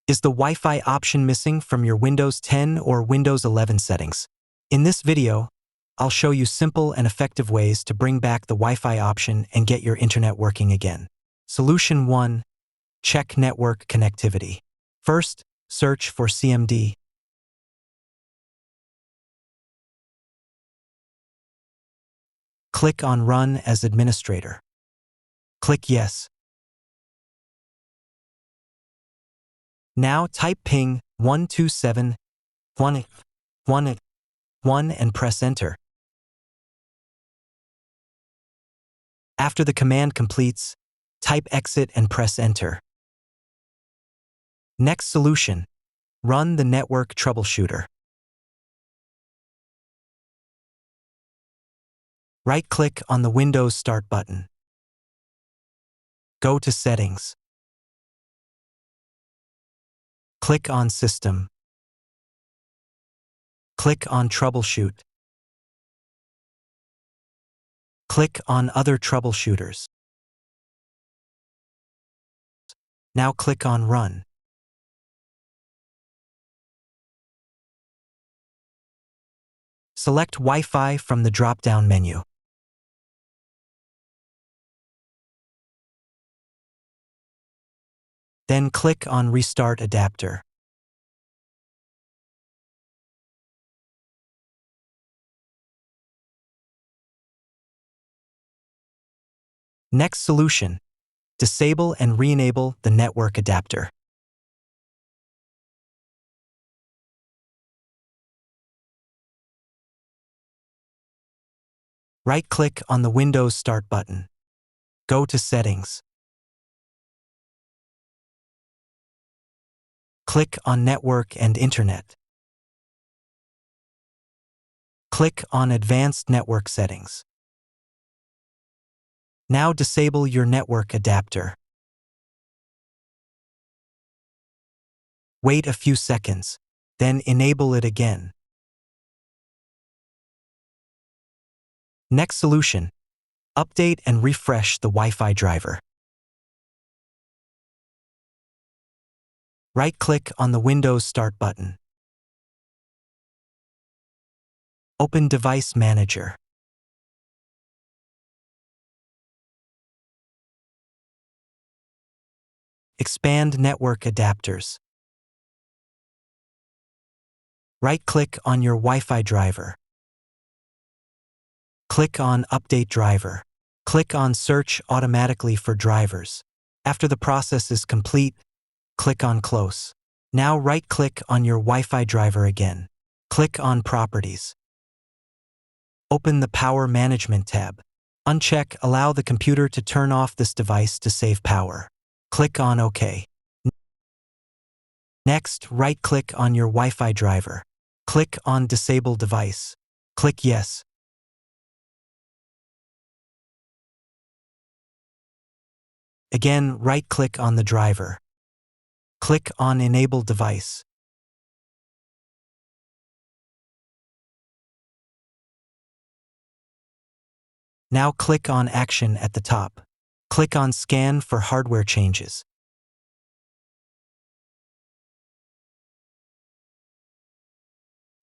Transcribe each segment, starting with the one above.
Is the Wi-Fi option missing from your Windows 10 or Windows 11 settings? In this video, I'll show you simple and effective ways to bring back the Wi-Fi option and get your internet working again. Solution 1. Check network connectivity. First, search for CMD. Click on Run as Administrator. Click Yes. Now type ping 127.1.1.1 and press Enter. After the command completes, type exit and press Enter. Next solution. Run the network troubleshooter. Right-click on the Windows Start button. Go to Settings. Click on System. Click on Troubleshoot. Click on Other Troubleshooters. Now click on Run. Select Wi-Fi from the drop-down menu. Then click on Restart Adapter. Next solution. Disable and re-enable the network adapter. Right-click on the Windows Start button. Go to Settings. Click on Network and Internet. Click on Advanced Network Settings. Now disable your network adapter. Wait a few seconds, then enable it again. Next solution. Update and refresh the Wi-Fi driver. Right-click on the Windows Start button. Open Device Manager. Expand Network Adapters. Right-click on your Wi-Fi driver. Click on Update Driver. Click on Search automatically for drivers. After the process is complete, click on Close. Now right-click on your Wi-Fi driver again. Click on Properties. Open the Power Management tab. Uncheck Allow the computer to turn off this device to save power. Click on OK. Next, right-click on your Wi-Fi driver. Click on Disable Device. Click Yes. Again, right-click on the driver. Click on Enable Device. Now click on Action at the top. Click on Scan for hardware changes.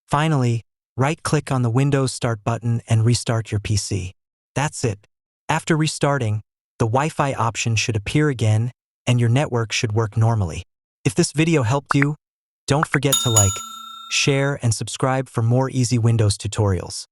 Finally, right-click on the Windows Start button and restart your PC. That's it. After restarting, the Wi-Fi option should appear again and your network should work normally. If this video helped you, don't forget to like, share, and subscribe for more easy Windows tutorials.